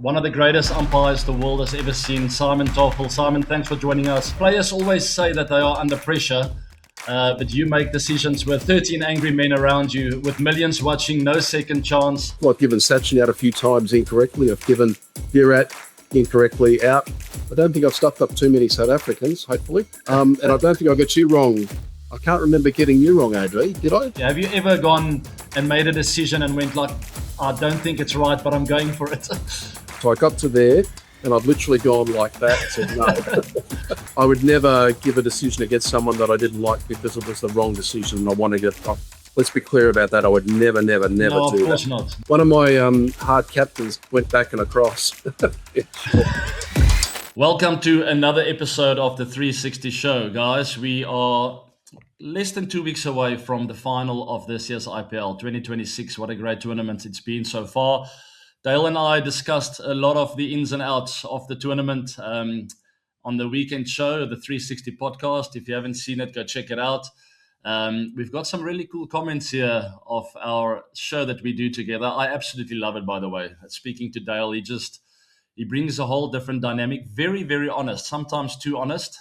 one of the greatest umpires the world has ever seen, Simon Taufel. Simon, thanks for joining us. Players always say that they are under pressure, but you make decisions with 13 angry men around you, with millions watching, no second chance. Well, I've given Sachin out a few times incorrectly. I've given Virat incorrectly out. I don't think I've stuffed up too many South Africans, hopefully. And I don't think I got you wrong. I can't remember getting you wrong, AD. Did I? Yeah, have you ever gone and made a decision and went like, I don't think it's right, but I'm going for it? So I got to there and I've literally gone like that and said no. I would never give a decision against someone that I didn't like because it was the wrong decision and I wanted to get... Let's be clear about that. I would never No, do that. of course not. One of my hard captains went back and across. Yeah, sure. Welcome to another episode of the 360 Show, guys. We are less than 2 weeks away from the final of this year's IPL 2026. What a great tournament it's been so far. Dale and I discussed a lot of the ins and outs of the tournament on the weekend show, the 360 podcast. If you haven't seen it, go check it out. We've got some really cool comments here of our show that we do together. I absolutely love it, by the way. Speaking to Dale, he brings a whole different dynamic. Very, very honest, sometimes too honest.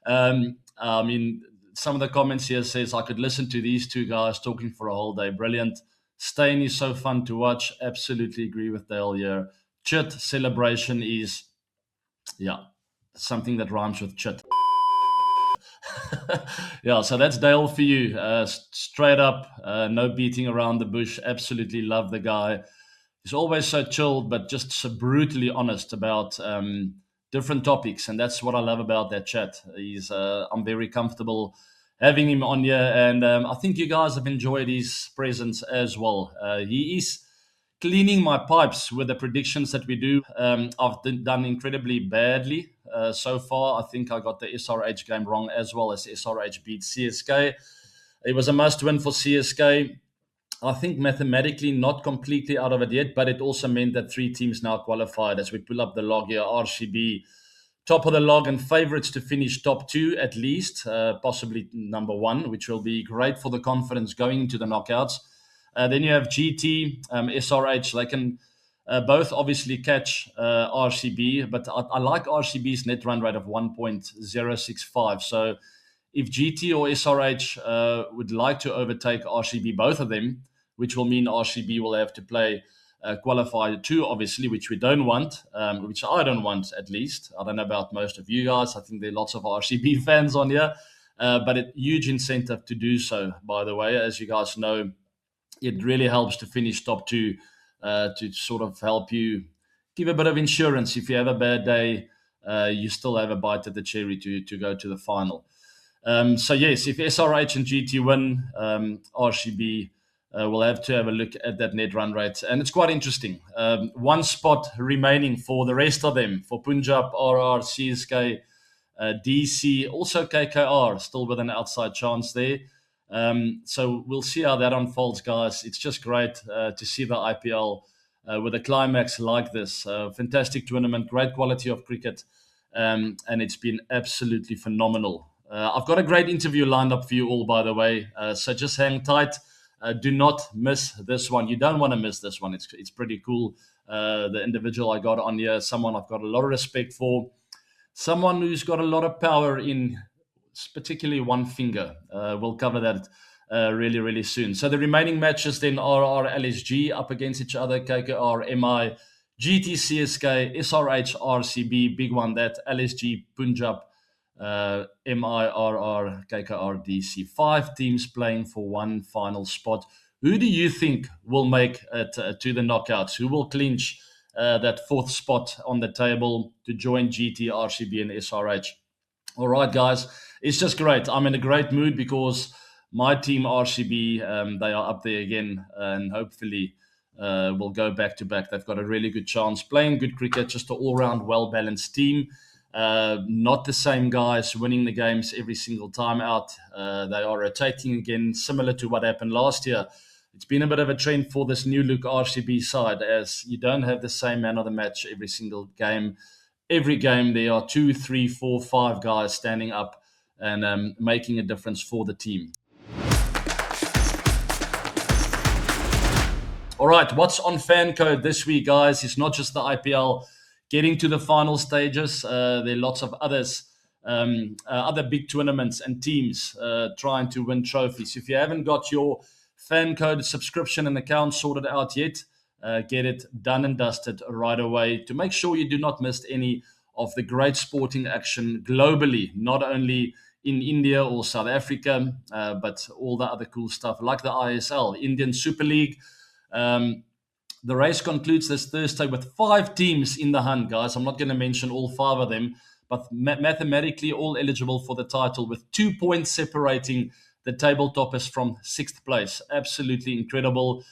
I mean, some of the comments here says, I could listen to these two guys talking for a whole day. Brilliant. Stain is so fun to watch. Absolutely agree with Dale here. Chit celebration is, something that rhymes with chit. Yeah, so that's Dale for you. Straight up, no beating around the bush. Absolutely love the guy. He's always so chilled, but just so brutally honest about different topics, and that's what I love about that chat. I'm very comfortable having him on here, and I think you guys have enjoyed his presence as well. He is cleaning my pipes with the predictions that we do. I've done incredibly badly so far. I think I got the SRH game wrong as well as SRH beat CSK. It was a must-win for CSK. I think mathematically not completely out of it yet, but it also meant that 3 teams now qualified. As we pull up the log here, RCB top of the log and favourites to finish top 2 at least, possibly number 1, which will be great for the confidence going into the knockouts. Then you have GT, SRH. They can both obviously catch RCB, but I like RCB's net run rate of 1.065. So if GT or SRH would like to overtake RCB, both of them, which will mean RCB will have to play qualifier 2, obviously, which we don't want, which I don't want at least. I don't know about most of you guys. I think there are lots of RCB fans on here, but a huge incentive to do so, by the way. As you guys know, it really helps to finish top 2 to sort of help you give a bit of insurance. If you have a bad day, you still have a bite at the cherry to go to the final. So yes, if SRH and GT win, RCB will have to have a look at that net run rate. And it's quite interesting. 1 spot remaining for the rest of them, for Punjab, RR, CSK, DC, also KKR, still with an outside chance there. So we'll see how that unfolds, guys. It's just great to see the IPL with a climax like this. Fantastic tournament, great quality of cricket, and it's been absolutely phenomenal. I've got a great interview lined up for you all, by the way, so just hang tight. Do not miss this one. You don't want to miss this one. It's pretty cool. The individual I got on here, someone I've got a lot of respect for, someone who's got a lot of power in particularly one finger. We'll cover that really, really soon. So the remaining matches then are LSG up against each other, KKR, MI, GT, CSK, SRH, RCB, big one that, LSG, Punjab, MIRR, KKR, DC. 5 teams playing for 1 final spot. Who do you think will make it to the knockouts? Who will clinch that 4th spot on the table to join GT, RCB, and SRH? All right, guys, it's just great. I'm in a great mood because my team, RCB, they are up there again, and hopefully will go back to back. They've got a really good chance, playing good cricket, just an all-round well-balanced team. Not the same guys winning the games every single time out. They are rotating again, similar to what happened last year. It's been a bit of a trend for this new look RCB side, as you don't have the same man of the match every single game. Every game there are 2, 3, 4, 5 guys standing up and making a difference for the team. All right, what's on FanCode this week, guys? It's not just the IPL getting to the final stages. There are lots of other big tournaments and teams trying to win trophies. If you haven't got your FanCode subscription and account sorted out yet, get it done and dusted right away to make sure you do not miss any of the great sporting action globally, not only in India or South Africa, but all the other cool stuff like the ISL, Indian Super League. The race concludes this Thursday with 5 teams in the hunt, guys. I'm not going to mention all 5 of them, but mathematically all eligible for the title with 2 points separating the table toppers from 6th place. Absolutely incredible.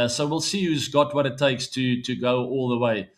So we'll see who's got what it takes to go all the way.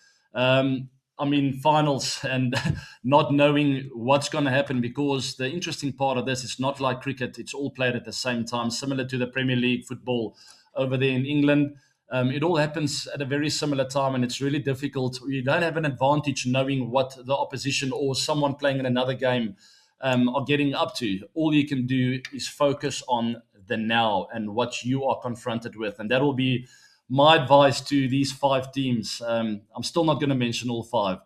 Finals and not knowing what's going to happen, because the interesting part of this is not like cricket. It's all played at the same time, similar to the Premier League football over there in England. It all happens at a very similar time, and it's really difficult. You don't have an advantage knowing what the opposition or someone playing in another game are getting up to. All you can do is focus on the now and what you are confronted with. And that will be my advice to these 5 teams. I'm still not going to mention all 5.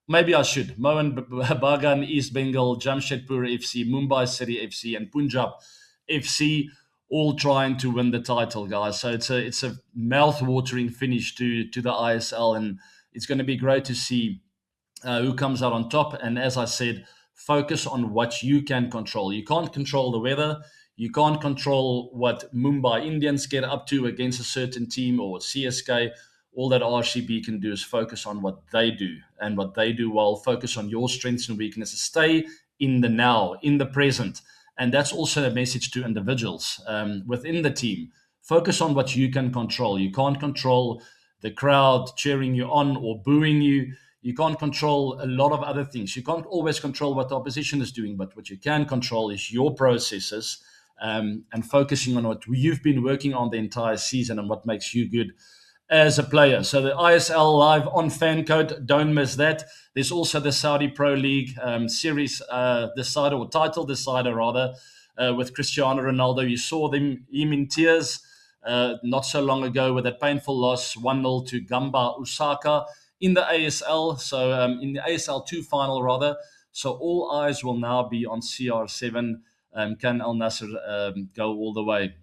Maybe I should. Mohun Bagan, East Bengal, Jamshedpur FC, Mumbai City FC, and Punjab FC, all trying to win the title, guys. So it's a mouth-watering finish to the ISL, and it's going to be great to see who comes out on top. And as I said, focus on what you can control. You can't control the weather. You can't control what Mumbai Indians get up to against a certain team or CSK. All that RCB can do is focus on what they do and what they do well. Focus on your strengths and weaknesses. Stay in the now, in the present. And that's also a message to individuals within the team. Focus on what you can control. You can't control the crowd cheering you on or booing you. You can't control a lot of other things. You can't always control what the opposition is doing, but what you can control is your processes and focusing on what you've been working on the entire season and what makes you good as a player. So the ISL live on FanCode, don't miss that. There's also the Saudi Pro League series decider, or title decider rather, with Cristiano Ronaldo. You saw him in tears not so long ago with that painful loss, 1-0 to Gamba Osaka in the ASL. So in the ASL 2 final rather. So all eyes will now be on CR7. Can Al Nassr go all the way?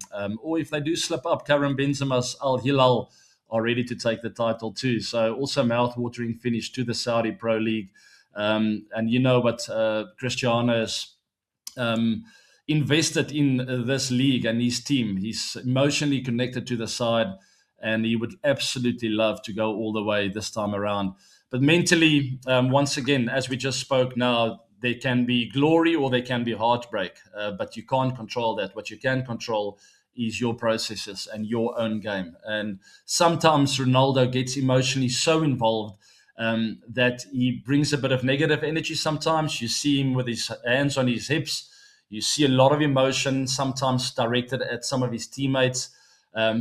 Or if they do slip up, Karim Benzema's Al Hilal are ready to take the title too. So also mouth-watering finish to the Saudi Pro League. And you know what Cristiano has invested in this league and his team. He's emotionally connected to the side, and he would absolutely love to go all the way this time around. But mentally, once again, as we just spoke now, there can be glory or there can be heartbreak, but you can't control that. What you can control is your processes and your own game. And sometimes Ronaldo gets emotionally so involved that he brings a bit of negative energy sometimes. You see him with his hands on his hips. You see a lot of emotion, sometimes directed at some of his teammates.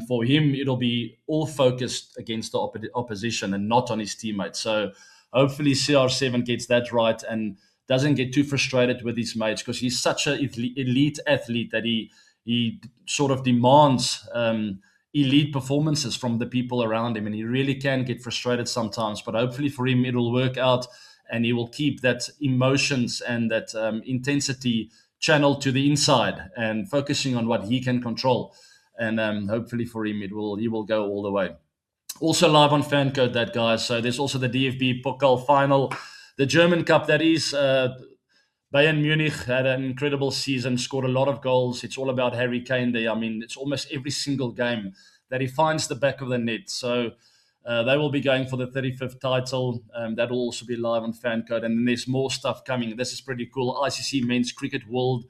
For him, it'll be all focused against the opposition and not on his teammates. So hopefully CR7 gets that right and doesn't get too frustrated with his mates, because he's such an elite athlete that he sort of demands elite performances from the people around him, and he really can get frustrated sometimes. But hopefully for him, it'll work out, and he will keep that emotions and that intensity channeled to the inside and focusing on what he can control. And hopefully for him, he will go all the way. Also live on FanCode, that, guys. So there's also the DFB Pokal final, the German Cup, that is. Bayern Munich had an incredible season, scored a lot of goals. It's all about Harry Kane there. I mean, it's almost every single game that he finds the back of the net. So they will be going for the 35th title. That will also be live on FanCode. And then there's more stuff coming. This is pretty cool. ICC Men's Cricket World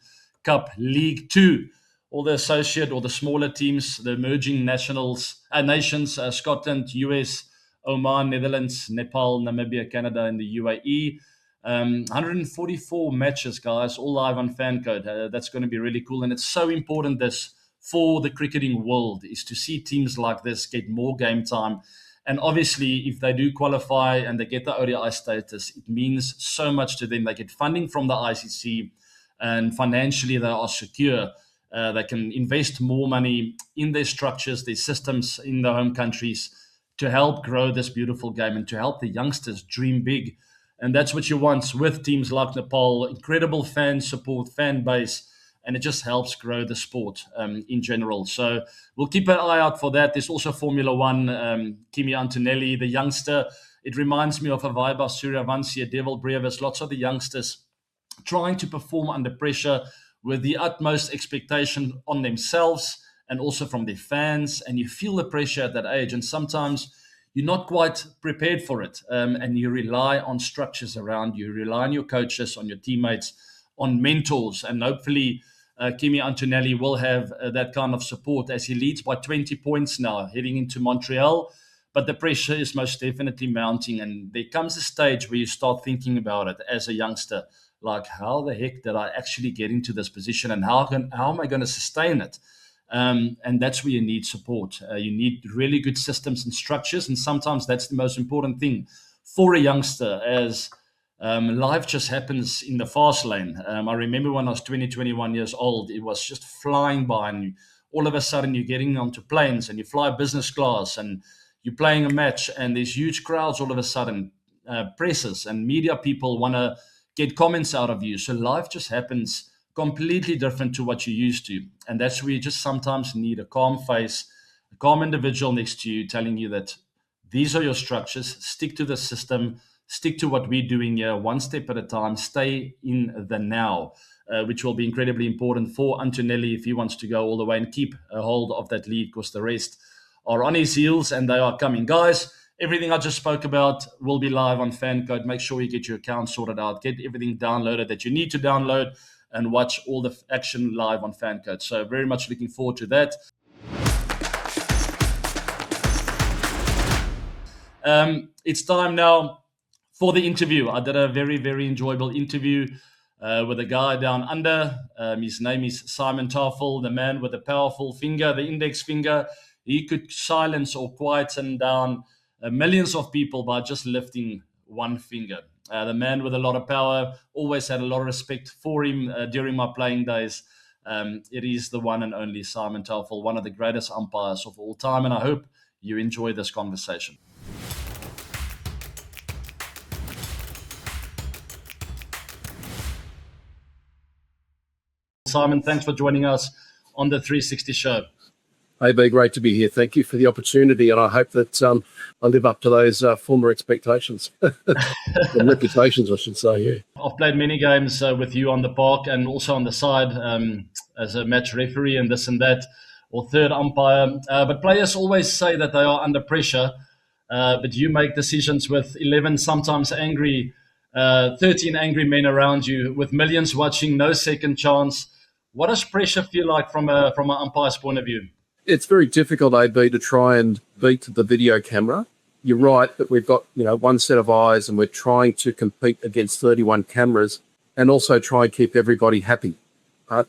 Cup League Two. All the associate or the smaller teams, the emerging nations, Scotland, US, Oman, Netherlands, Nepal, Namibia, Canada, and the UAE. 144 matches, guys, all live on FanCode. That's going to be really cool. And it's so important this for the cricketing world, is to see teams like this get more game time. And obviously, if they do qualify and they get the ODI status, it means so much to them. They get funding from the ICC, and financially they are secure. They can invest more money in their structures, their systems in their home countries to help grow this beautiful game and to help the youngsters dream big. And that's what you want with teams like Nepal, incredible fan support, fan base, and it just helps grow the sport in general. So we'll keep an eye out for that. There's also Formula One, Kimi Antonelli, the youngster. It reminds me of a Vaiba Suryavanshi, a Devil Brevis, lots of the youngsters trying to perform under pressure with the utmost expectation on themselves and also from their fans. And you feel the pressure at that age. And sometimes you're not quite prepared for it. And you rely on structures around you, rely on your coaches, on your teammates, on mentors. And hopefully Kimi Antonelli will have that kind of support as he leads by 20 points now, heading into Montreal. But the pressure is most definitely mounting. And there comes a stage where you start thinking about it as a youngster. Like, how the heck did I actually get into this position, and how am I going to sustain it? And that's where you need support. You need really good systems and structures, and sometimes that's the most important thing for a youngster, as life just happens in the fast lane. I remember when I was 20, 21 years old, it was just flying by, and all of a sudden you're getting onto planes and you fly business class and you're playing a match, and there's huge crowds all of a sudden, presses and media people want to get comments out of you. So life just happens completely different to what you're used to. And that's where you just sometimes need a calm face, a calm individual next to you telling you that these are your structures, stick to the system, stick to what we're doing here, one step at a time, stay in the now, which will be incredibly important for Antonelli if he wants to go all the way and keep a hold of that lead, because the rest are on his heels and they are coming. Guys, everything I just spoke about will be live on FanCode. Make sure you get your account sorted out. Get everything downloaded that you need to download and watch all the action live on FanCode. So very much looking forward to that. It's time now for the interview. I did a very, very enjoyable interview with a guy down under. His name is Simon Taufel, the man with the powerful finger, the index finger. He could silence or quieten down millions of people by just lifting one finger. The man with a lot of power, always had a lot of respect for him during my playing days. It is the one and only Simon Taufel, one of the greatest umpires of all time, and I hope you enjoy this conversation. Simon, thanks for joining us on the 360 show. AB, great to be here. Thank you for the opportunity, and I hope that I live up to those former expectations and reputations, I should say. Yeah, I've played many games with you on the park and also on the side as a match referee and this and that, or third umpire. But players always say that they are under pressure, but you make decisions with 11 sometimes angry, 13 angry men around you, with millions watching, no second chance. What does pressure feel like from an umpire's point of view? it's very difficult, AB, to try and beat the video camera. You're right that we've got, one set of eyes and we're trying to compete against 31 cameras and also try and keep everybody happy.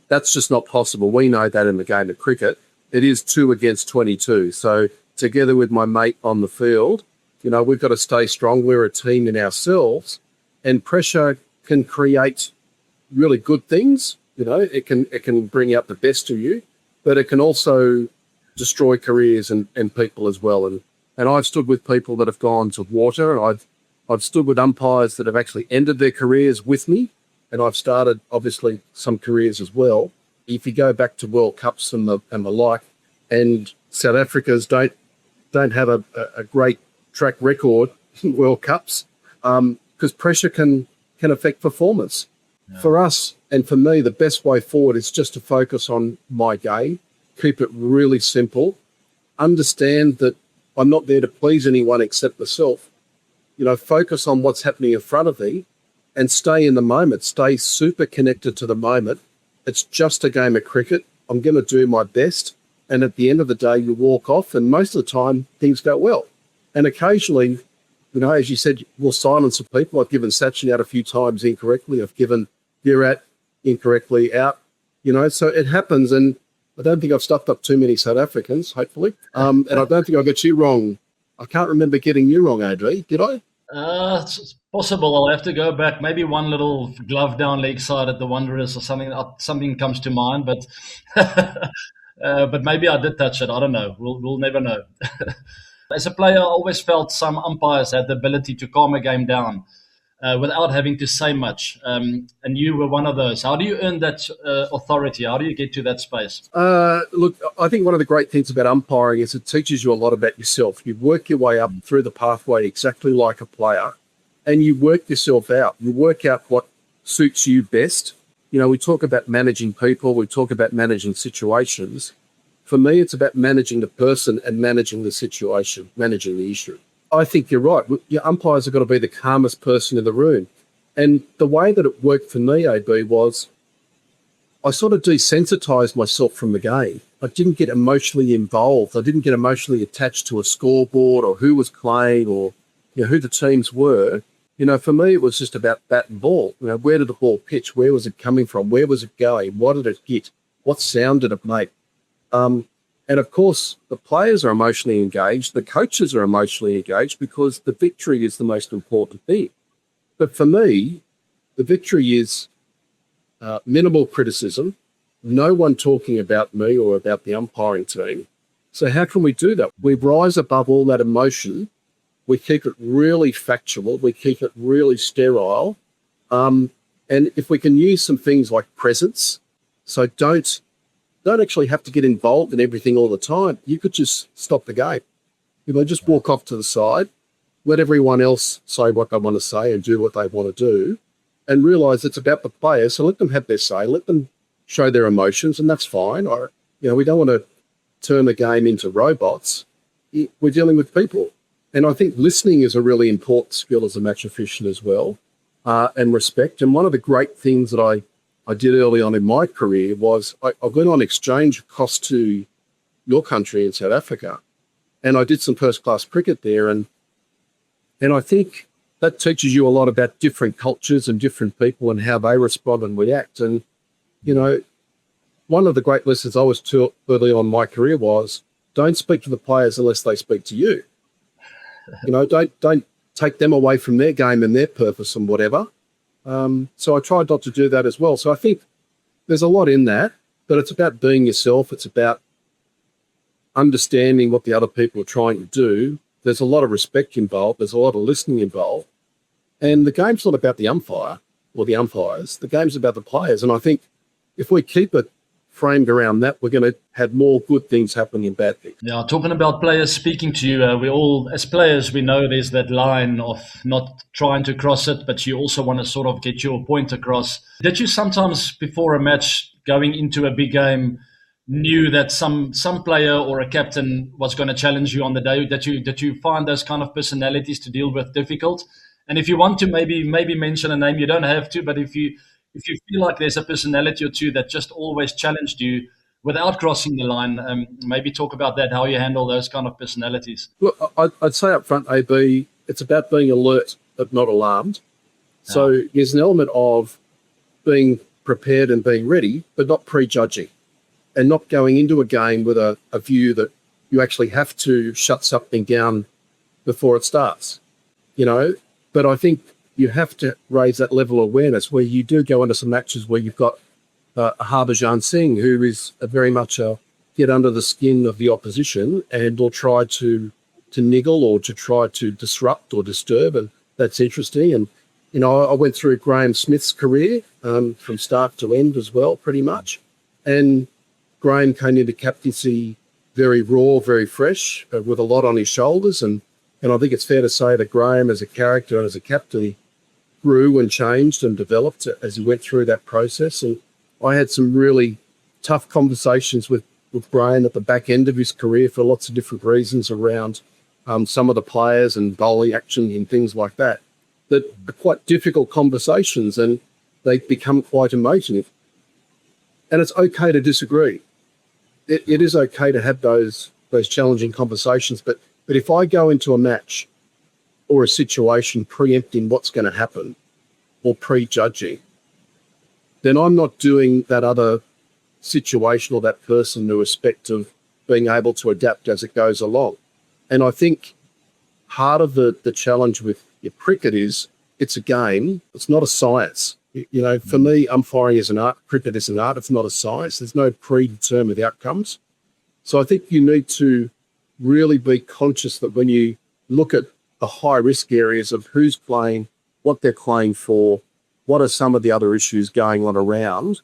That's just not possible. We know that in the game of cricket. It is 2 against 22. So together with my mate on the field, we've got to stay strong. We're a team in ourselves, and pressure can create really good things. It can bring out the best of you, but it can also destroy careers and people as well. And I've stood with people that have gone to water, and I've stood with umpires that have actually ended their careers with me, and I've started, obviously, some careers as well. If you go back to World Cups and the like, and South Africa's don't have a great track record in World Cups, because pressure can affect performance. Yeah. For us and for me, the best way forward is just to focus on my game, keep it really simple, understand that I'm not there to please anyone except myself. Focus on what's happening in front of me and stay in the moment, stay super connected to the moment. It's just a game of cricket. I'm going to do my best. And at the end of the day, you walk off, and most of the time things go well. And occasionally, as you said, we'll silence the people. I've given Sachin out a few times incorrectly. I've given Virat incorrectly out, so it happens. And I don't think I've stuffed up too many South Africans, hopefully. And I don't think I got you wrong. I can't remember getting you wrong, Adri. Did I? It's possible. I'll have to go back. Maybe one little glove down leg side at the Wanderers or something. Something comes to mind, but but maybe I did touch it. I don't know. We'll never know. As a player, I always felt some umpires had the ability to calm a game down without having to say much. And you were one of those. How do you earn that authority? How do you get to that space? Look, I think one of the great things about umpiring is it teaches you a lot about yourself. You work your way up through the pathway exactly like a player, and you work yourself out. You work out what suits you best. You know, we talk about managing people, we talk about managing situations. For me, it's about managing the person and managing the situation, managing the issue. I think you're right. Your umpires have got to be the calmest person in the room. And the way that it worked for me, AB, was I sort of desensitized myself from the game. I didn't get emotionally involved. I didn't get emotionally attached to a scoreboard or who was playing or, you know, who the teams were. You know, for me, it was just about bat and ball. You know, where did the ball pitch? Where was it coming from? Where was it going? What did it hit? What sound did it make? And of course, the players are emotionally engaged. The coaches are emotionally engaged because the victory is the most important thing. But for me, the victory is minimal criticism, no one talking about me or about the umpiring team. So how can we do that? We rise above all that emotion. We keep it really factual. We keep it really sterile. And if we can use some things like presence, so don't actually have to get involved in everything all the time. You could just stop the game. You know, just walk off to the side, let everyone else say what they want to say and do what they want to do, and realise it's about the players. So let them have their say, let them show their emotions, and that's fine. Or, you know, we don't want to turn the game into robots. We're dealing with people. And I think listening is a really important skill as a match official as well, and respect. And one of the great things that I did early on in my career was I went on exchange across to your country in South Africa, and I did some first-class cricket there. And I think that teaches you a lot about different cultures and different people and how they respond and react. And, you know, one of the great lessons I was taught early on in my career was don't speak to the players unless they speak to you. You know, don't take them away from their game and their purpose and whatever. So I tried not to do that as well. So I think there's a lot in that, but it's about being yourself. It's about understanding what the other people are trying to do. There's a lot of respect involved. There's a lot of listening involved. And the game's not about the umpire or the umpires. The game's about the players. And I think if we keep it framed around that, we're going to have more good things happening than bad things. Yeah, talking about players speaking to you, we all, as players, we know there's that line of not trying to cross it, but you also want to sort of get your point across. Did you sometimes, before a match, going into a big game, knew that some player or a captain was going to challenge you on the day? That you find those kind of personalities to deal with difficult? And if you want to maybe mention a name, you don't have to, but if you feel like there's a personality or two that just always challenged you without crossing the line, maybe talk about that, how you handle those kind of personalities. Look, I'd say up front, AB, it's about being alert but not alarmed. So there's an element of being prepared and being ready, but not prejudging and not going into a game with a view that you actually have to shut something down before it starts, you know. But I think you have to raise that level of awareness where you do go into some matches where you've got Harbhajan Singh, who is very much a get under the skin of the opposition and will try to niggle or to try to disrupt or disturb, and that's interesting. And, you know, I went through Graham Smith's career from start to end as well, pretty much. And Graham came into captaincy very raw, very fresh, with a lot on his shoulders. And I think it's fair to say that Graham as a character and as a captain grew and changed and developed as he went through that process. And I had some really tough conversations with Graham at the back end of his career for lots of different reasons around some of the players and bowling action and things like that are quite difficult conversations, and they become quite emotive. And it's okay to disagree. It is okay to have those challenging conversations, but if I go into a match or a situation preempting what's going to happen or prejudging, then I'm not doing that other situation or that person the respect of being able to adapt as it goes along. And I think part of the challenge with Cricket it's a game. It's not a science. You know, for me, umpiring is an art. Cricket is an art. It's not a science. There's no predetermined outcomes. So I think you need to really be conscious that when you look at the high-risk areas of who's playing, what they're playing for, what are some of the other issues going on around,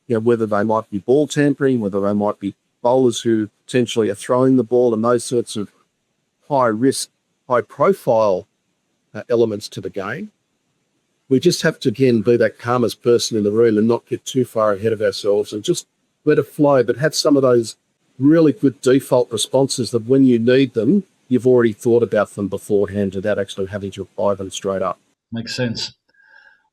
you know, whether they might be ball tampering, whether they might be bowlers who potentially are throwing the ball, and those sorts of high-risk, high-profile elements to the game. We just have to, again, be that calmest person in the room and not get too far ahead of ourselves and just let it flow, but have some of those really good default responses that when you need them, you've already thought about them beforehand without actually having to apply them straight up. Makes sense.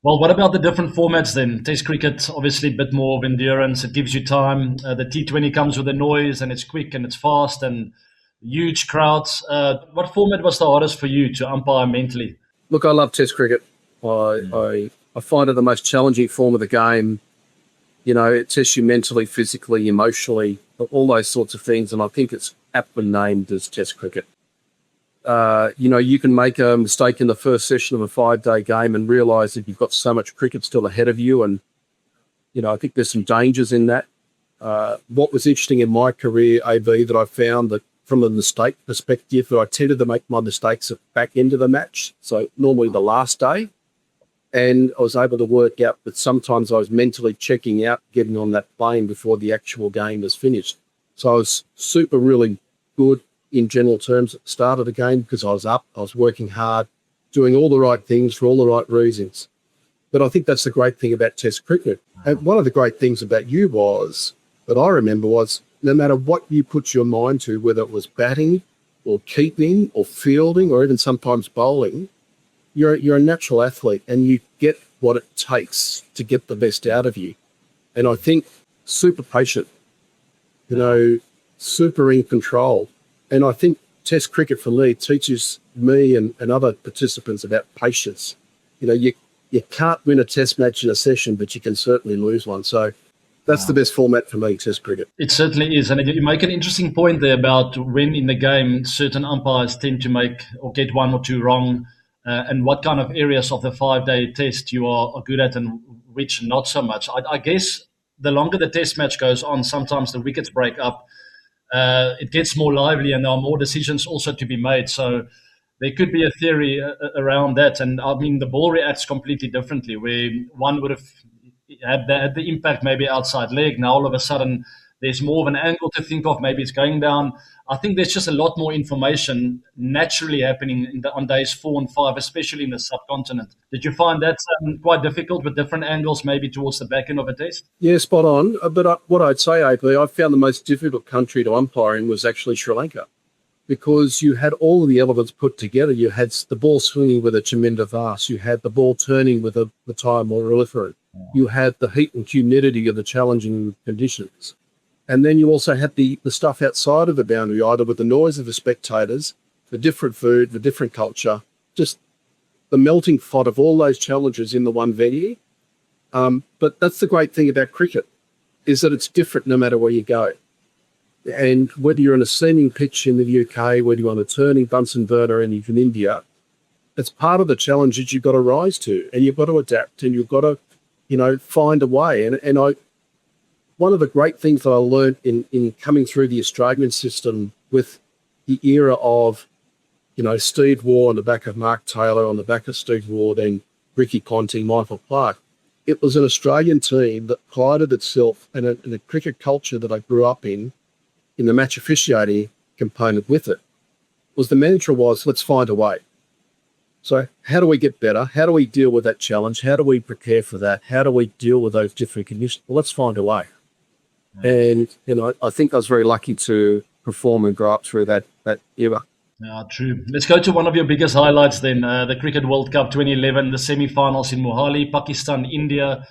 Well, what about the different formats then? Test cricket, obviously a bit more of endurance. It gives you time. The T20 comes with a noise and it's quick and it's fast and huge crowds. What format was the hardest for you to umpire mentally? Look, I love Test cricket. I find it the most challenging form of the game. You know, it tests you mentally, physically, emotionally, all those sorts of things. And I think it's aptly named as Test cricket. You know, you can make a mistake in the first session of a 5-day game and realise that you've got so much cricket still ahead of you. And, you know, I think there's some dangers in that. What was interesting in my career, AB, that I found that from a mistake perspective, that I tended to make my mistakes at the back end of the match. So normally the last day. And I was able to work out that sometimes I was mentally checking out, getting on that plane before the actual game was finished. So I was really good in general terms at the start of the game because I was up, I was working hard, doing all the right things for all the right reasons. But I think that's the great thing about Test cricket. And one of the great things about you that I remember was no matter what you put your mind to, whether it was batting or keeping or fielding or even sometimes bowling, you're a natural athlete and you get what it takes to get the best out of you. And I think super patient, you know, super in control. And I think Test cricket for me teaches me and other participants about patience. You know, you can't win a test match in a session, but you can certainly lose one. So that's the best format for me, Test cricket. It certainly is. And you make an interesting point there about when in the game certain umpires tend to make or get one or two wrong. And what kind of areas of the 5-day test you are good at and which not so much. I guess the longer the test match goes on, sometimes the wickets break up. It gets more lively and there are more decisions also to be made. So there could be a theory around that. And I mean, the ball reacts completely differently, where one would have had the impact maybe outside leg. Now all of a sudden there's more of an angle to think of. Maybe it's going down. I think there's just a lot more information naturally happening on days 4 and 5, especially in the subcontinent. Did you find that quite difficult with different angles, maybe towards the back end of a test? Yeah, spot on. But what I'd say, AP, I found the most difficult country to umpire in was actually Sri Lanka, because you had all of the elements put together. You had the ball swinging with a Chaminda Vas. You had the ball turning with a Matai Moraliferan. You had the heat and humidity of the challenging conditions. And then you also had the stuff outside of the boundary, either with the noise of the spectators, the different food, the different culture, just the melting pot of all those challenges in the one venue. But that's the great thing about cricket, is that it's different no matter where you go. And whether you're on a seaming pitch in the UK, whether you're on a turning Bunsen burner in India, it's part of the challenge that you've got to rise to, and you've got to adapt, and you've got to, you know, find a way. And one of the great things that I learned in coming through the Australian system with the era of, you know, Steve Waugh on the back of Mark Taylor, on the back of Steve Waugh, then Ricky Ponting, Michael Clarke, it was an Australian team that prided itself in a cricket culture that I grew up in the match officiating component with it, was the mantra was, let's find a way. So how do we get better? How do we deal with that challenge? How do we prepare for that? How do we deal with those different conditions? Well, let's find a way. And, you know, I think I was very lucky to perform and grow up through that era. Yeah, true. Let's go to one of your biggest highlights then, the Cricket World Cup 2011, the semi-finals in Mohali, Pakistan, India.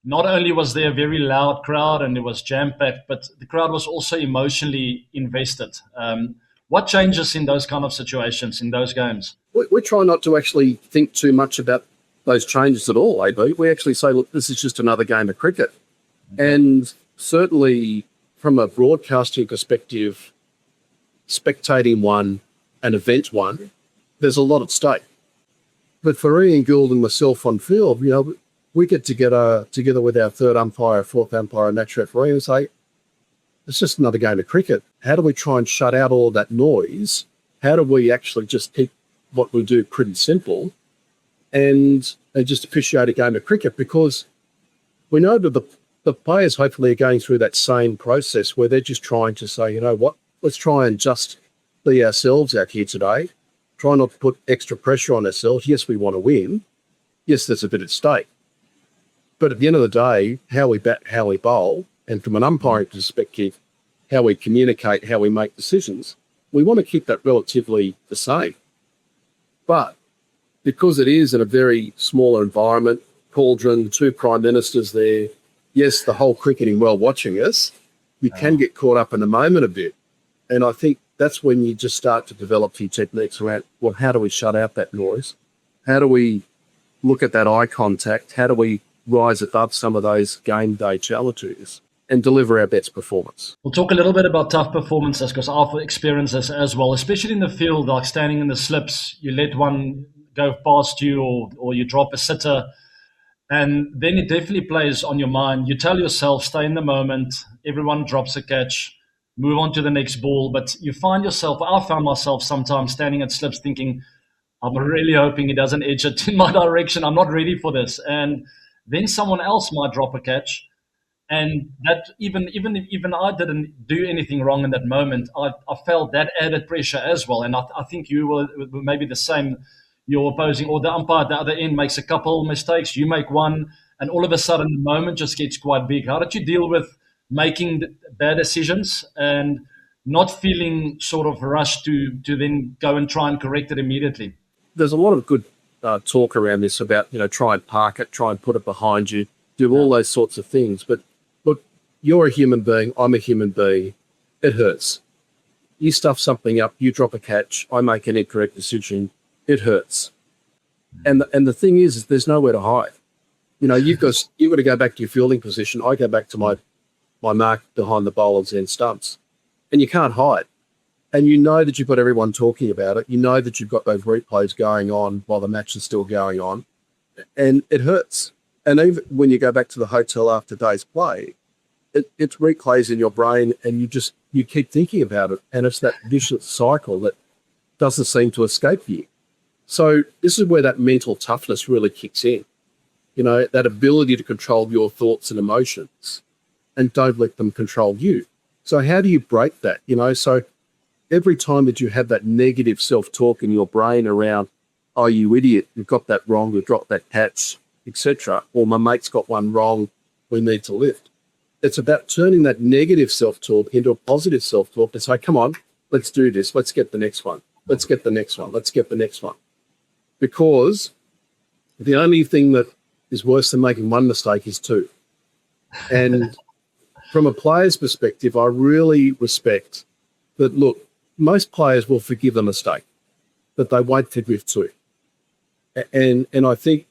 Not only was there a very loud crowd and it was jam-packed, but the crowd was also emotionally invested. What changes in those kind of situations, in those games? We try not to actually think too much about those changes at all, AB. We actually say, look, this is just another game of cricket. Okay. And certainly from a broadcasting perspective, spectating one, an event one, there's a lot at stake. But for Ian Gould and myself on field, we get together with our third umpire, fourth umpire, and match referee and say, it's just another game of cricket. How do we try and shut out all that noise? How do we actually just keep what we do pretty simple and just appreciate a game of cricket? Because we know that the players hopefully are going through that same process where they're just trying to say, you know what, let's try and just be ourselves out here today. Try not to put extra pressure on ourselves. Yes, we want to win. Yes, there's a bit at stake. But at the end of the day, how we bat, how we bowl, and from an umpiring perspective, how we communicate, how we make decisions, we want to keep that relatively the same. But because it is in a very smaller environment, cauldron, 2 prime ministers there, yes, the whole cricketing world watching us, you can get caught up in the moment a bit. And I think that's when you just start to develop your techniques around, well, how do we shut out that noise? How do we look at that eye contact? How do we rise above some of those game day challenges and deliver our best performance? We'll talk a little bit about tough performances because I've experienced this as well, especially in the field, like standing in the slips, you let one go past you or you drop a sitter. And then it definitely plays on your mind. You tell yourself, stay in the moment, everyone drops a catch, move on to the next ball. But you find yourself, I found myself sometimes standing at slips thinking, I'm really hoping he doesn't edge it in my direction. I'm not ready for this. And then someone else might drop a catch. And that even I didn't do anything wrong in that moment, I felt that added pressure as well. And I think you will maybe the same. Your opposing or the umpire at the other end makes a couple mistakes, you make one, and all of a sudden the moment just gets quite big. How did you deal with making bad decisions and not feeling sort of rushed to then go and try and correct it immediately? There's a lot of good talk around this about, try and park it, try and put it behind you, do all those sorts of things. But look, you're a human being, I'm a human being. It hurts. You stuff something up, you drop a catch, I make an incorrect decision, it hurts. And the thing is there's nowhere to hide. You've got to go back to your fielding position. I go back to my mark behind the bowler's end stumps. And you can't hide. And you know that you've got everyone talking about it. You know that you've got those replays going on while the match is still going on. And it hurts. And even when you go back to the hotel after day's play, it replays in your brain and you keep thinking about it. And it's that vicious cycle that doesn't seem to escape you. So this is where that mental toughness really kicks in, that ability to control your thoughts and emotions and don't let them control you. So how do you break that? So every time that you have that negative self-talk in your brain around, oh, you idiot, you've got that wrong, you dropped that catch, etc., or my mate's got one wrong, we need to lift. It's about turning that negative self-talk into a positive self-talk to say, come on, let's do this, let's get the next one. Let's get the next one. Let's get the next one. Because the only thing that is worse than making one mistake is 2. And from a player's perspective, I really respect that, look, most players will forgive a mistake, but they won't forgive 2. And I think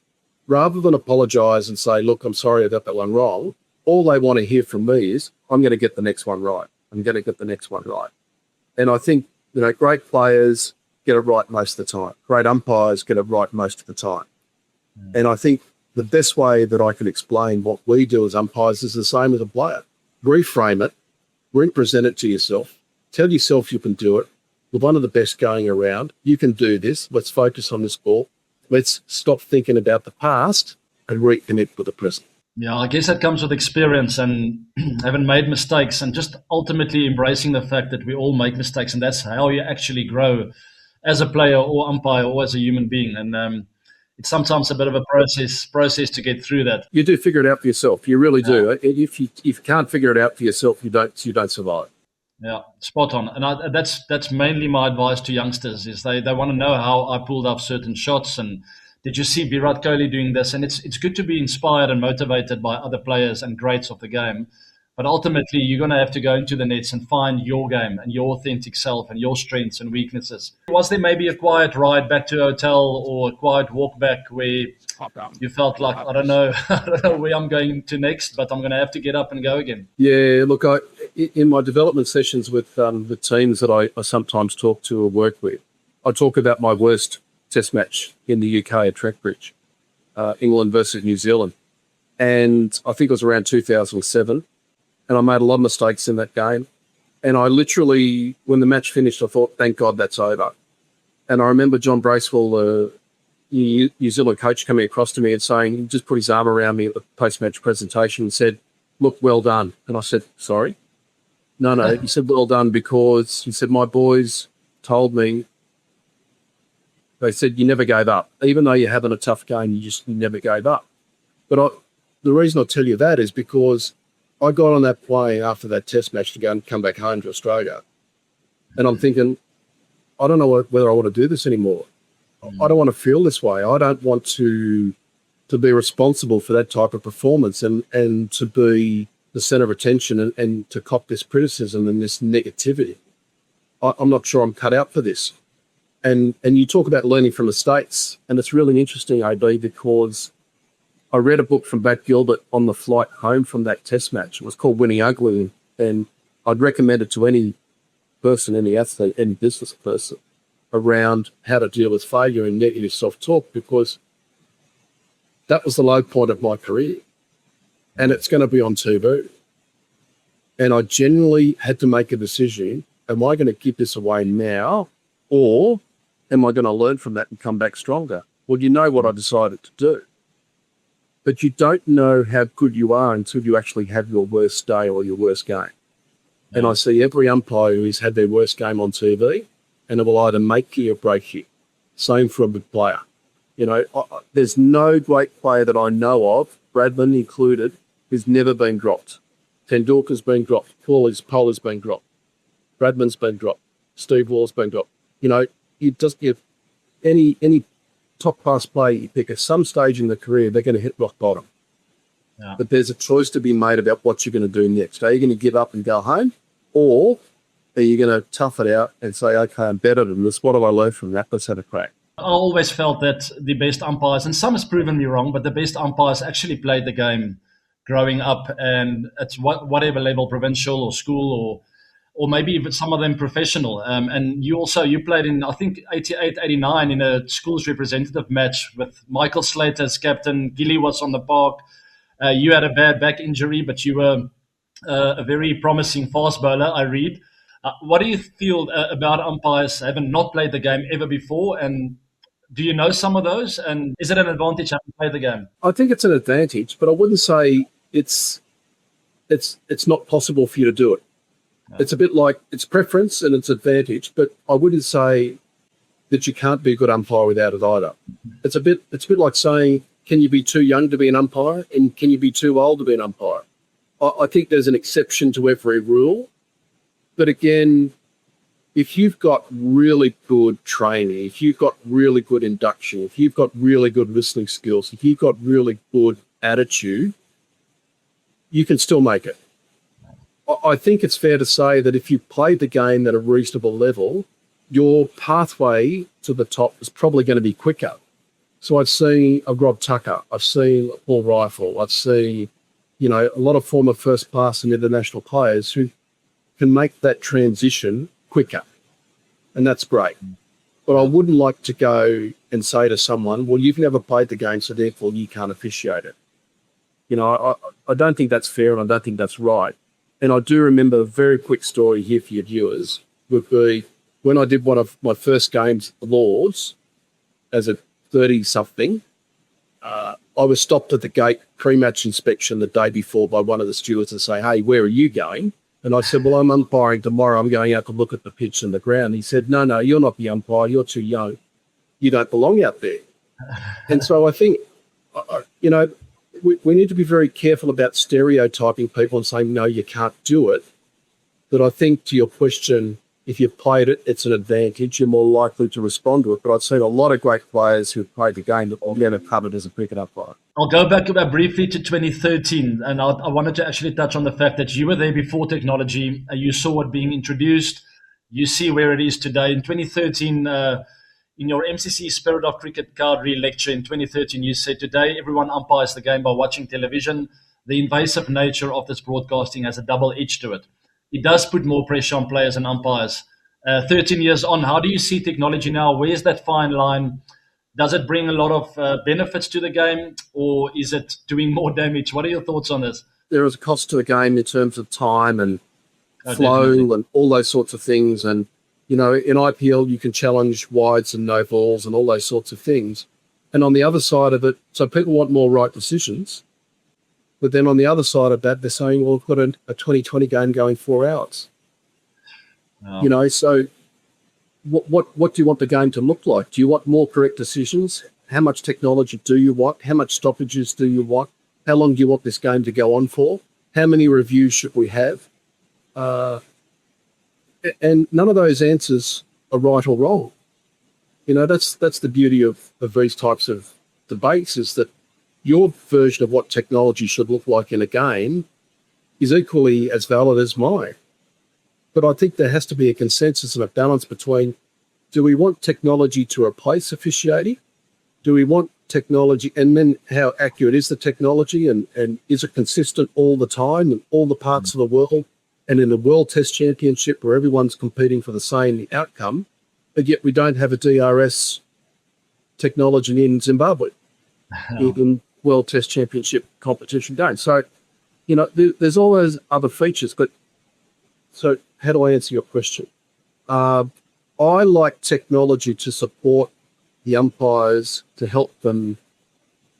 rather than apologise and say, look, I'm sorry I got that one wrong, all they want to hear from me is, I'm going to get the next one right. I'm going to get the next one right. And I think, great players get it right most of the time. Great umpires get it right most of the time. And I think the best way that I can explain what we do as umpires is the same as a player. Reframe it, represent it to yourself, tell yourself you can do it. You're one of the best going around. You can do this. Let's focus on this ball. Let's stop thinking about the past and reconnect with the present. Yeah, I guess that comes with experience and having made mistakes and just ultimately embracing the fact that we all make mistakes, and that's how you actually grow as a player or umpire or as a human being. And it's sometimes a bit of a process to get through that. You do figure it out for yourself. You really do. If you can't figure it out for yourself, you don't survive. Yeah, spot on. And that's mainly my advice to youngsters is they want to know how I pulled off certain shots and did you see Virat Kohli doing this? And it's good to be inspired and motivated by other players and greats of the game. But ultimately, you're going to have to go into the nets and find your game and your authentic self and your strengths and weaknesses. Was there maybe a quiet ride back to a hotel or a quiet walk back where you felt like, I don't know where I'm going to next, but I'm going to have to get up and go again? Yeah, look, in my development sessions with the teams that I sometimes talk to or work with, I talk about my worst test match in the UK at Trackbridge, England versus New Zealand. And I think it was around 2007. And I made a lot of mistakes in that game. And I literally, when the match finished, I thought, thank God that's over. And I remember John Bracewell, the New Zealand coach, coming across to me and saying, he just put his arm around me at the post-match presentation and said, look, well done. And I said, sorry? No. He said, well done, because he said, my boys told me, they said, you never gave up. Even though you're having a tough game, you never gave up. But the reason I tell you that is because I got on that plane after that test match to go and come back home to Australia. And I'm thinking, I don't know whether I want to do this anymore. I don't want to feel this way. I don't want to be responsible for that type of performance and to be the centre of attention and to cop this criticism and this negativity. I'm not sure I'm cut out for this. And you talk about learning from mistakes, and it's really interesting, AB, because I read a book from Bat Gilbert on the flight home from that test match. It was called Winning Ugly, and I'd recommend it to any person, any athlete, any business person, around how to deal with failure and negative self-talk, because that was the low point of my career, and it's going to be on TV. And I genuinely had to make a decision. Am I going to give this away now, or am I going to learn from that and come back stronger? Well, you know what I decided to do. But you don't know how good you are until you actually have your worst day or your worst game. And I see every umpire who's had their worst game on TV, and it will either make you or break you. Same for a big player. You know, there's no great player that I know of, Bradman included, who's never been dropped. Tendulkar's been dropped. Polar's been dropped. Bradman's been dropped. Steve Waugh's been dropped. You know, you just give any top class player you pick at some stage in the career, they're going to hit rock bottom. Yeah. But there's a choice to be made about what you're going to do next. Are you going to give up and go home, or are you going to tough it out and say, okay, I'm better than this. What have I learned from that? Let's have a crack. I always felt that the best umpires, and some has proven me wrong, but the best umpires actually played the game growing up, and at whatever level, provincial or school, or maybe even some of them professional. And you played in, I think, 88, 89 in a schools representative match with Michael Slater as captain. Gilly was on the park. You had a bad back injury, but you were a very promising fast bowler, I read. What do you feel about umpires having not played the game ever before? And do you know some of those? And is it an advantage having played the game? I think it's an advantage, but I wouldn't say it's not possible for you to do it. No. It's a bit like it's preference and it's advantage, but I wouldn't say that you can't be a good umpire without it either. It's a bit like saying, can you be too young to be an umpire, and can you be too old to be an umpire? I think there's an exception to every rule. But again, if you've got really good training, if you've got really good induction, if you've got really good listening skills, if you've got really good attitude, you can still make it. I think it's fair to say that if you played the game at a reasonable level, your pathway to the top is probably going to be quicker. So I've seen a Rob Tucker, I've seen Paul Rifle, I've seen, you know, a lot of former first class and international players who can make that transition quicker. And that's great. But I wouldn't like to go and say to someone, well, you've never played the game, so therefore you can't officiate it. You know, I don't think that's fair, and I don't think that's right. And I do remember a very quick story here for your viewers would be when I did one of my first games at the Lords as a 30-something, I was stopped at the gate pre-match inspection the day before by one of the stewards and say, hey, where are you going? And I said, well, I'm umpiring tomorrow. I'm going out to look at the pitch and the ground. He said, no, you're not the umpire. You're too young. You don't belong out there. And so I think, you know, we need to be very careful about stereotyping people and saying, no, you can't do it. But I think to your question, if you've played it, it's an advantage. You're more likely to respond to it. But I've seen a lot of great players who've played the game that will never covered as a cricket umpire. I'll go back briefly to 2013, and I wanted to actually touch on the fact that you were there before technology. You saw it being introduced. You see where it is today. In 2013, in your MCC Spirit of Cricket card lecture in 2013, you said, today everyone umpires the game by watching television. The invasive nature of this broadcasting has a double edge to it. It does put more pressure on players and umpires. 13 years on, how do you see technology now? Where's that fine line? Does it bring a lot of benefits to the game, or is it doing more damage? What are your thoughts on this? There is a cost to the game in terms of time and flow Definitely. and all those sorts of things. And, in IPL, you can challenge wides and no balls and all those sorts of things. And on the other side of it, so people want more right decisions. But then on the other side of that, they're saying, well, we've got a 2020 game going 4 hours. Wow. So what do you want the game to look like? Do you want more correct decisions? How much technology do you want? How much stoppages do you want? How long do you want this game to go on for? How many reviews should we have? And none of those answers are right or wrong. That's the beauty of these types of debates, is that your version of what technology should look like in a game is equally as valid as mine. But I think there has to be a consensus and a balance between, do we want technology to replace officiating? Do we want technology, and then how accurate is the technology, and is it consistent all the time in all the parts of the world, and in the World Test Championship where everyone's competing for the same outcome, but yet we don't have a DRS technology in Zimbabwe, even World Test Championship competition don't. So, there's all those other features. But so how do I answer your question? I like technology to support the umpires, to help them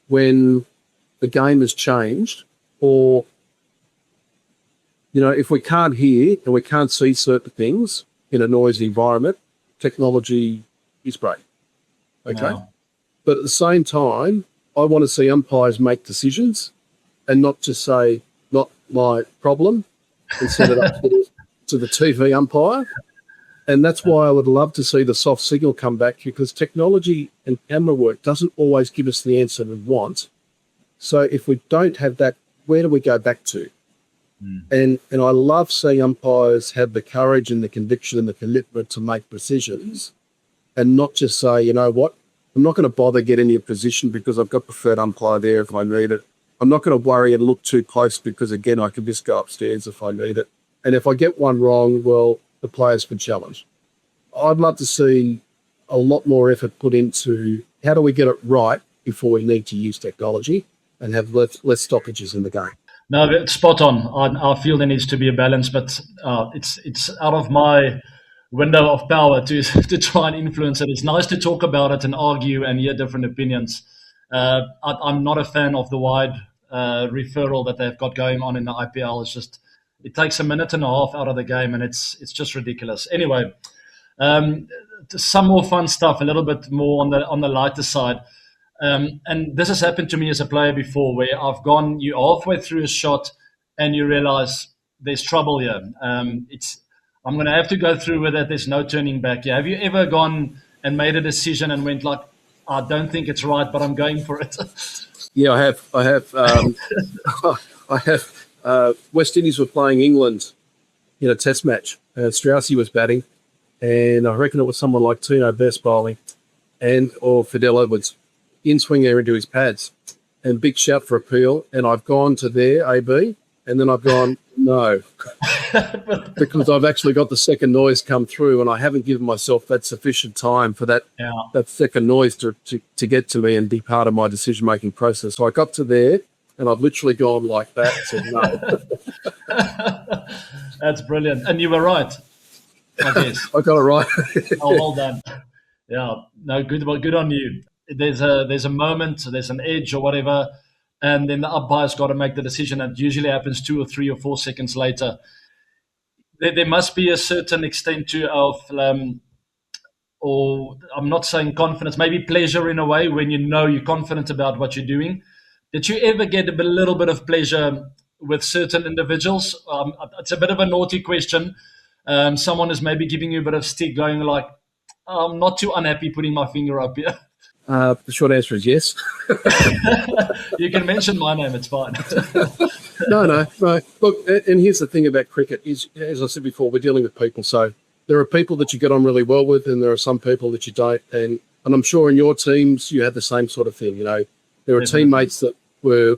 when the game has changed, or, if we can't hear and we can't see certain things in a noisy environment, technology is great. Okay. Wow. But at the same time, I want to see umpires make decisions and not just say, not my problem, and send it up to the TV umpire. And that's why I would love to see the soft signal come back, because technology and camera work doesn't always give us the answer we want. So if we don't have that, where do we go back to? And I love seeing umpires have the courage and the conviction and the commitment to make decisions, and not just say, you know what, I'm not going to bother getting your position because I've got preferred umpire there if I need it. I'm not going to worry and look too close because, again, I can just go upstairs if I need it. And if I get one wrong, well, the players can challenge. I'd love to see a lot more effort put into how do we get it right before we need to use technology and have less stoppages in the game. No, it's spot on. I feel there needs to be a balance, but it's out of my window of power to to try and influence it. It's nice to talk about it and argue and hear different opinions. I'm not a fan of the wide referral that they've got going on in the IPL. It's just, it takes a minute and a half out of the game, and it's just ridiculous. Anyway, some more fun stuff, a little bit more on the lighter side. And this has happened to me as a player before, where you're halfway through a shot and you realize there's trouble here. I'm going to have to go through with it. There's no turning back here. Have you ever gone and made a decision and went like, I don't think it's right, but I'm going for it? Yeah, I have. I have. West Indies were playing England in a test match. Straussy was batting, and I reckon it was someone like Tino Best bowling, or Fidel Edwards. In swing there into his pads, and big shout for appeal. And I've gone to their AB, and then I've gone, no, because I've actually got the second noise come through, and I haven't given myself that sufficient time for that second noise to get to me and be part of my decision-making process. So I got to there, and I've literally gone like that and said no. That's brilliant. And you were right, I guess. I got it right. Oh, well done. Yeah, no, good on you. There's a moment, there's an edge or whatever, and then the umpire's got to make the decision. And it usually happens 2 or 3 or 4 seconds later. There must be a certain extent of, or I'm not saying confidence, maybe pleasure in a way, when you're confident about what you're doing. Did you ever get a little bit of pleasure with certain individuals? It's a bit of a naughty question. Someone is maybe giving you a bit of stick, going like, I'm not too unhappy putting my finger up here. The short answer is yes. You can mention my name, it's fine. No. Look, and here's the thing about cricket is, as I said before, we're dealing with people. So there are people that you get on really well with, and there are some people that you don't. And I'm sure in your teams you had the same sort of thing. There are teammates that were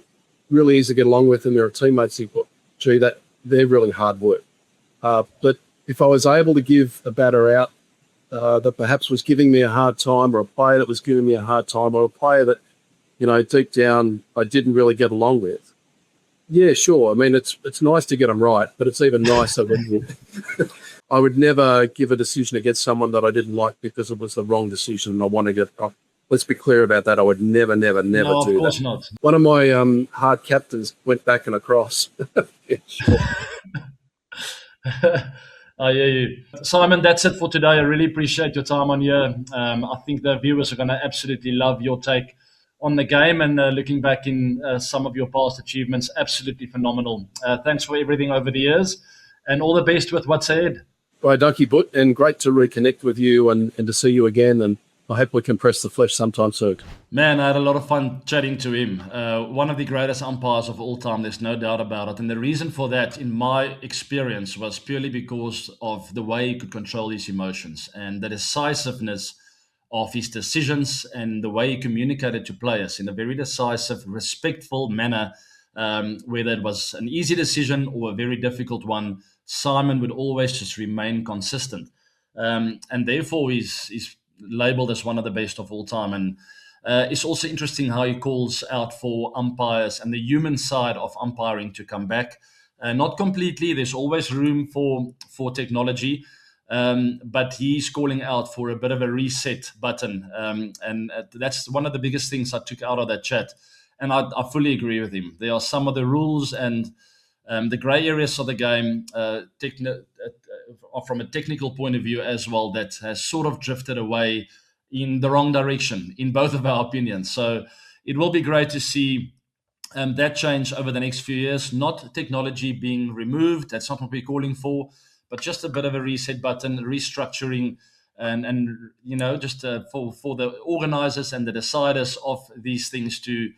really easy to get along with, and there are teammates who thought, gee, that they're really hard work. But if I was able to give a batter out that perhaps was giving me a hard time, or a player that was giving me a hard time, or a player that, deep down I didn't really get along with, yeah, sure. I mean, it's nice to get them right, but it's even nicer when I would never give a decision against someone that I didn't like because it was the wrong decision, and I want to get. Let's be clear about that. I would never No, do of that. course not. One of my hard captains went back and across. Yeah, sure. I hear you. Simon, that's it for today. I really appreciate your time on here. I think the viewers are going to absolutely love your take on the game, and looking back in some of your past achievements, absolutely phenomenal. Thanks for everything over the years, and all the best with what's ahead. Bye, Donkey Boot, and great to reconnect with you and to see you again, and I hope we can press the flesh sometime soon. Man, I had a lot of fun chatting to him. One of the greatest umpires of all time, there's no doubt about it. And the reason for that, in my experience, was purely because of the way he could control his emotions and the decisiveness of his decisions and the way he communicated to players in a very decisive, respectful manner. Whether it was an easy decision or a very difficult one, Simon would always just remain consistent. And therefore, he's labeled as one of the best of all time. And it's also interesting how he calls out for umpires and the human side of umpiring to come back. Not completely. There's always room for technology, but he's calling out for a bit of a reset button. And that's one of the biggest things I took out of that chat. And I fully agree with him. There are some of the rules and the grey areas of the game, from a technical point of view as well, that has sort of drifted away in the wrong direction, in both of our opinions. So it will be great to see that change over the next few years. Not technology being removed, that's not what we're calling for, but just a bit of a reset button, restructuring, and just for the organisers and the deciders of these things to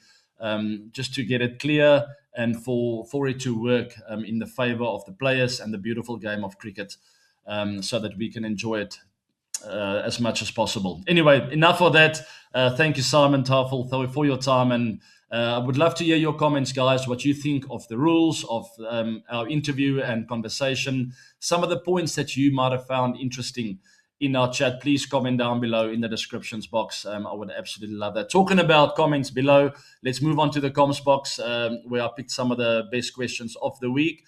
just to get it clear and for it to work in the favour of the players and the beautiful game of cricket, so that we can enjoy it as much as possible. Anyway, enough of that. Thank you, Simon Taufel, for your time, and I would love to hear your comments, guys, what you think of the rules of our interview and conversation, some of the points that you might have found interesting in our chat. Please comment down below in the descriptions box. I would absolutely love that. Talking about comments below, let's move on to the Commsbox, where I picked some of the best questions of the week.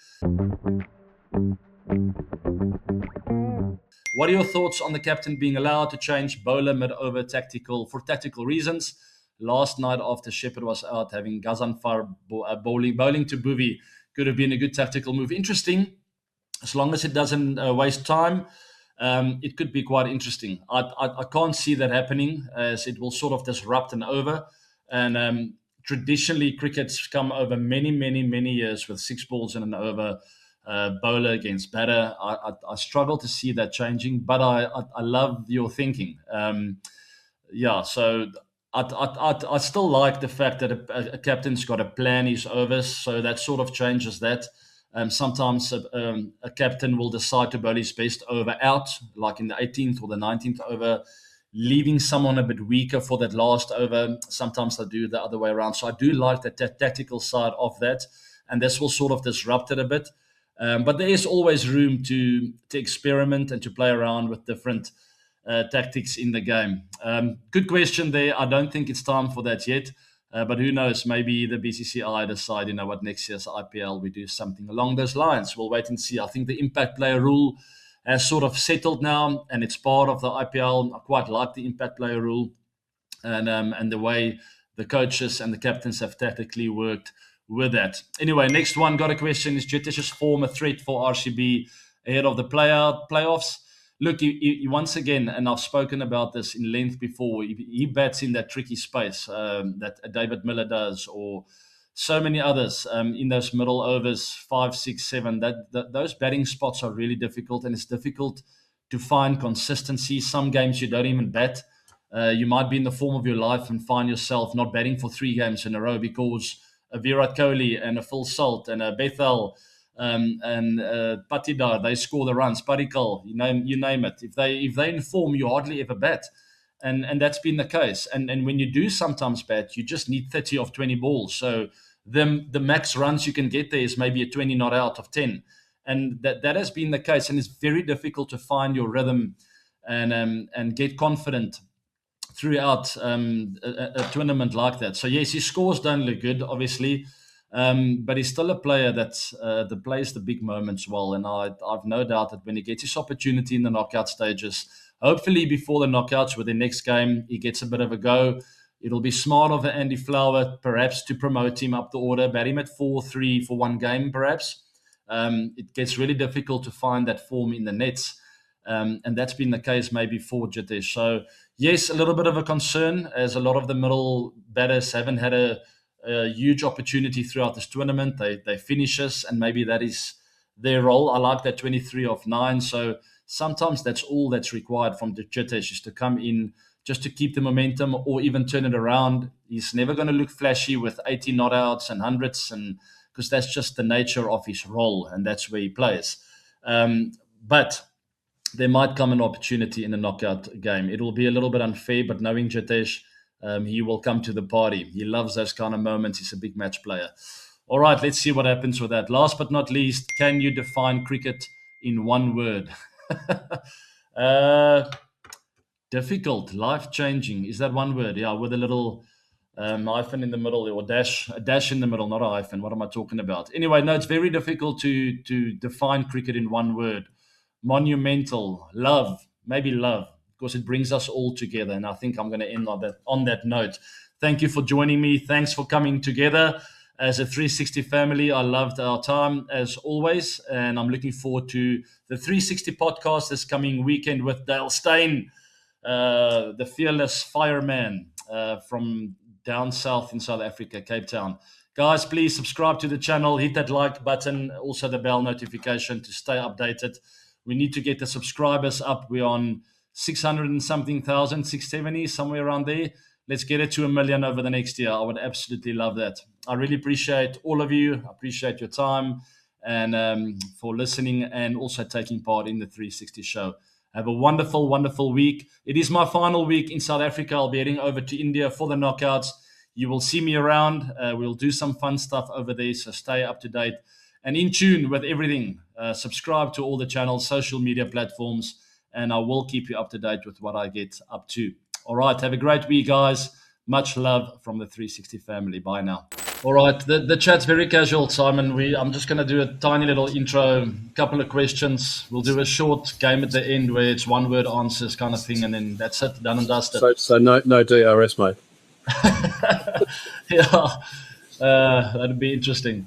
What are your thoughts on the captain being allowed to change bowler mid-over for tactical reasons? Last night after Shepherd was out, having Gazanfar bowling to Bhuvi could have been a good tactical move. Interesting, as long as it doesn't waste time. It could be quite interesting. I can't see that happening, as it will sort of disrupt an over. And traditionally, cricket's come over many, many, many years with 6 balls in an over, bowler against batter. I struggle to see that changing, but I love your thinking. So I still like the fact that a captain's got to plan his overs, so that sort of changes that. Sometimes a captain will decide to bowl his best over out, like in the 18th or the 19th over, leaving someone a bit weaker for that last over. Sometimes they do the other way around. So I do like the tactical side of that, and this will sort of disrupt it a bit. But there is always room to experiment and to play around with different tactics in the game. Good question there. I don't think it's time for that yet. But who knows, maybe the BCCI decide, next year's IPL, we do something along those lines. We'll wait and see. I think the impact player rule has sort of settled now, and it's part of the IPL. I quite like the impact player rule and the way the coaches and the captains have tactically worked with that. Anyway, next one, got a question. Is Jitesh's form a threat for RCB ahead of the playoffs? Look, he once again, and I've spoken about this in length before, he bats in that tricky space that David Miller does, or so many others in those middle overs, 5, 6, 7. Those batting spots are really difficult, and it's difficult to find consistency. Some games you don't even bat. You might be in the form of your life and find yourself not batting for 3 games in a row because a Virat Kohli and a Phil Salt and a Bethel and Patidar, they score the runs. Parikal, you name it. If they inform, you hardly ever bat, and that's been the case. And when you do sometimes bat, you just need 30 of 20 balls. So the max runs you can get there is maybe a 20 not out of 10, and that has been the case. And it's very difficult to find your rhythm and get confident throughout a tournament like that. So yes, his scores don't look good, obviously, but he's still a player that plays the big moments well. And I've no doubt that when he gets his opportunity in the knockout stages, hopefully before the knockouts with the next game, he gets a bit of a go. It'll be smart of Andy Flower perhaps to promote him up the order, bat him at 4-3 for one game perhaps. It gets really difficult to find that form in the nets. And that's been the case maybe for Jitesh. So yes, a little bit of a concern, as a lot of the middle batters haven't had a huge opportunity throughout this tournament. They finishes, and maybe that is their role. I like that 23 of 9. So sometimes that's all that's required from Jitesh, is to come in just to keep the momentum or even turn it around. He's never going to look flashy with 80 not outs and hundreds, and because that's just the nature of his role, and that's where he plays. But there might come an opportunity in the knockout game. It will be a little bit unfair, but knowing Jitesh, he will come to the party. He loves those kind of moments. He's a big match player. All right, let's see what happens with that. Last but not least, can you define cricket in one word? Difficult, life-changing. Is that one word? Yeah, with a little hyphen in the middle, or a dash in the middle, not a hyphen. What am I talking about? Anyway, no, it's very difficult to define cricket in one word. Monumental, love, maybe love, because it brings us all together. And I think I'm going to end on that note. Thank you for joining me. Thanks for coming together as a 360 family. I loved our time as always, and I'm looking forward to the 360 podcast this coming weekend with Dale Steyn, the fearless fireman from down south in South Africa, Cape Town. Guys, please subscribe to the channel, hit that like button, also the bell notification to stay updated. We need to get the subscribers up. We're on 600 and something thousand, 670, somewhere around there. Let's get it to 1 million over the next year. I would absolutely love that. I really appreciate all of you. I appreciate your time and for listening and also taking part in the 360 show. Have a wonderful, wonderful week. It is my final week in South Africa. I'll be heading over to India for the knockouts. You will see me around. We'll do some fun stuff over there, so stay up to date and in tune with everything. Subscribe to all the channels, social media platforms, and I will keep you up to date with what I get up to. All right, have a great week, guys. Much love from the 360 family. Bye now. All right, the chat's very casual, Simon. I'm just going to do a tiny little intro, couple of questions. We'll do a short game at the end where it's one-word answers kind of thing, and then that's it, done and dusted. So no DRS, mate. Yeah, that'd be interesting.